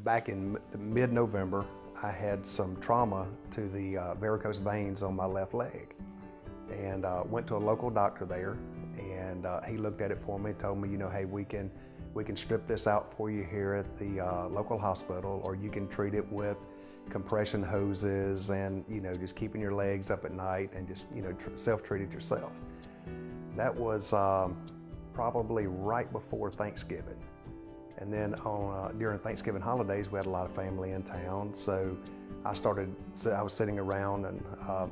Back in mid-November, I had some trauma to the varicose veins on my left leg, and went to a local doctor there, and he looked at it for me, told me, you know, hey, we can strip this out for you here at the local hospital, or you can treat it with compression hoses and, you know, just keeping your legs up at night and just, you know, self-treat it yourself. That was probably right before Thanksgiving. And then during Thanksgiving holidays, we had a lot of family in town. So I was sitting around and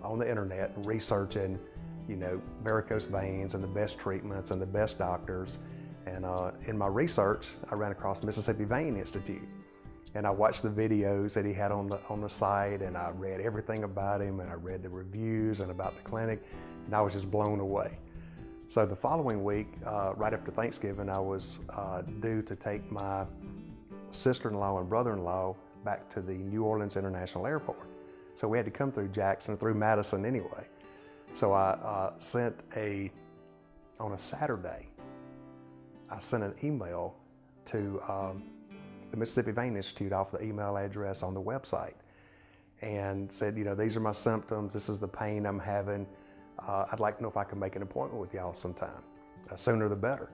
on the internet and researching, you know, varicose veins and the best treatments and the best doctors. And in my research, I ran across Mississippi Vein Institute. And I watched the videos that he had on the site, and I read everything about him, and I read the reviews and about the clinic, and I was just blown away. So the following week, right after Thanksgiving, I was due to take my sister-in-law and brother-in-law back to the New Orleans International Airport. So we had to come through Jackson, through Madison anyway. So I on a Saturday, I sent an email to the Mississippi Vein Institute off the email address on the website, and said, you know, these are my symptoms, this is the pain I'm having. I'd like to know if I can make an appointment with y'all sometime. Sooner the better.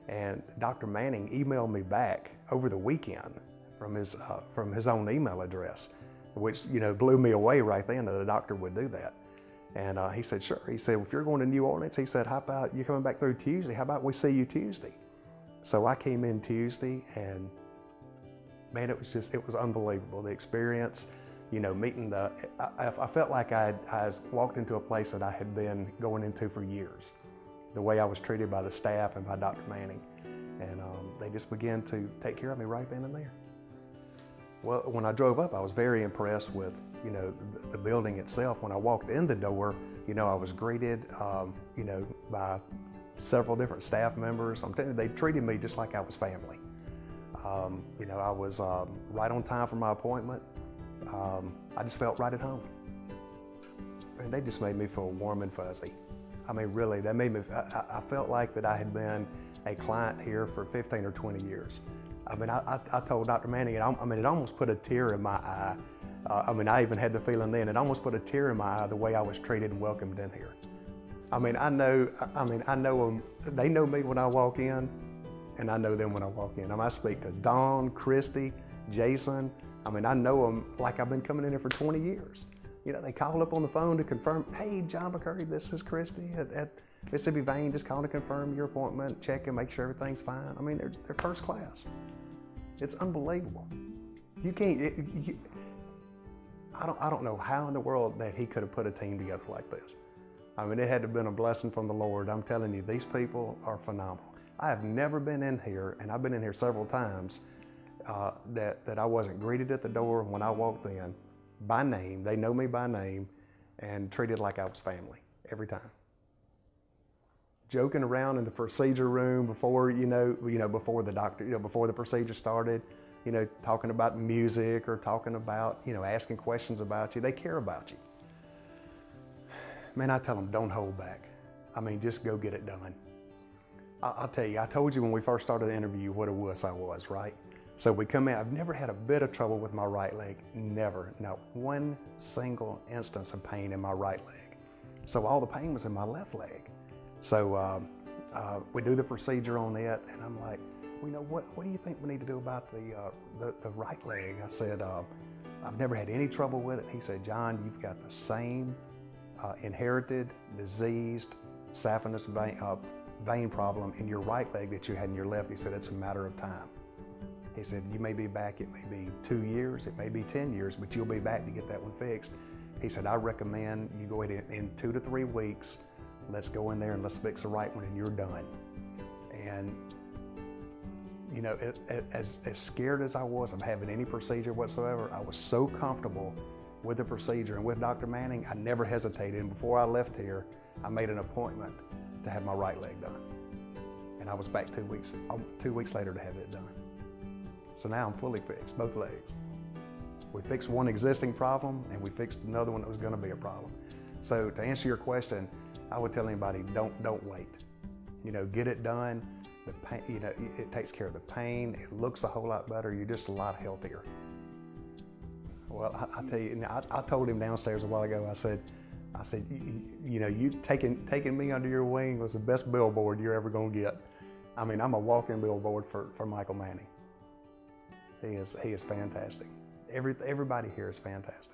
And Dr. Manning emailed me back over the weekend from his own email address, which, you know, blew me away right then that a doctor would do that. And he said, sure. He said, if you're going to New Orleans, he said, how about you coming back through Tuesday? How about we see you Tuesday? So I came in Tuesday, and man, it was unbelievable. The experience, you know, meeting I felt like I walked into a place that I had been going into for years. The way I was treated by the staff and by Dr. Manning. And they just began to take care of me right then and there. Well, when I drove up, I was very impressed with, you know, the building itself. When I walked in the door, you know, I was greeted, you know, by several different staff members. I'm telling you, they treated me just like I was family. You know, I was right on time for my appointment. I just felt right at home. And they just made me feel warm and fuzzy. I mean, really, they made me, I felt like that I had been a client here for 15 or 20 years. I mean, I told Dr. Manning, it almost put a tear in my eye. I mean, I even had the feeling then, it almost put a tear in my eye the way I was treated and welcomed in here. I mean, I know them, they know me when I walk in, and I know them when I walk in. I speak to Dawn, Christy, Jason. I mean, I know them like I've been coming in here for 20 years. You know, they call up on the phone to confirm, hey, John McCurry, this is Christy at Mississippi Vein, just calling to confirm your appointment, check and make sure everything's fine. I mean, they're first class. It's unbelievable. You can't, I don't know how in the world that he could have put a team together like this. I mean, it had to have been a blessing from the Lord. I'm telling you, these people are phenomenal. I have never been in here, and I've been in here several times, that I wasn't greeted at the door when I walked in by name. They know me by name and treated like I was family every time. Joking around in the procedure room before, before the doctor, before the procedure started, talking about music or talking about, asking questions about you. They care about you. Man, I tell them, don't hold back. I mean, just go get it done. I'll tell you, I told you when we first started the interview what a wuss I was, right? So we come in, I've never had a bit of trouble with my right leg, never. Not one single instance of pain in my right leg. So all the pain was in my left leg. So we do the procedure on it, and I'm like, what do you think we need to do about the right leg? I said, I've never had any trouble with it. He said, John, you've got the same inherited, diseased, saphenous vein problem in your right leg that you had in your left. He said, it's a matter of time. He said, you may be back, it may be 2 years, it may be 10 years, but you'll be back to get that one fixed. He said, I recommend you go ahead in 2 to 3 weeks, let's go in there and let's fix the right one and you're done. And as scared as I was of having any procedure whatsoever, I was so comfortable with the procedure and with Dr. Manning, I never hesitated. And before I left here, I made an appointment to have my right leg done. And I was back 2 weeks later to have it done. So now I'm fully fixed, both legs. We fixed one existing problem and we fixed another one that was gonna be a problem. So to answer your question, I would tell anybody, don't wait. Get it done. The pain, it takes care of the pain. It looks a whole lot better. You're just a lot healthier. Well, I tell you, I told him downstairs a while ago. I said, you know, you taking me under your wing was the best billboard you're ever gonna get. I mean, I'm a walking billboard for Michael Manning. He is fantastic. Everybody here is fantastic.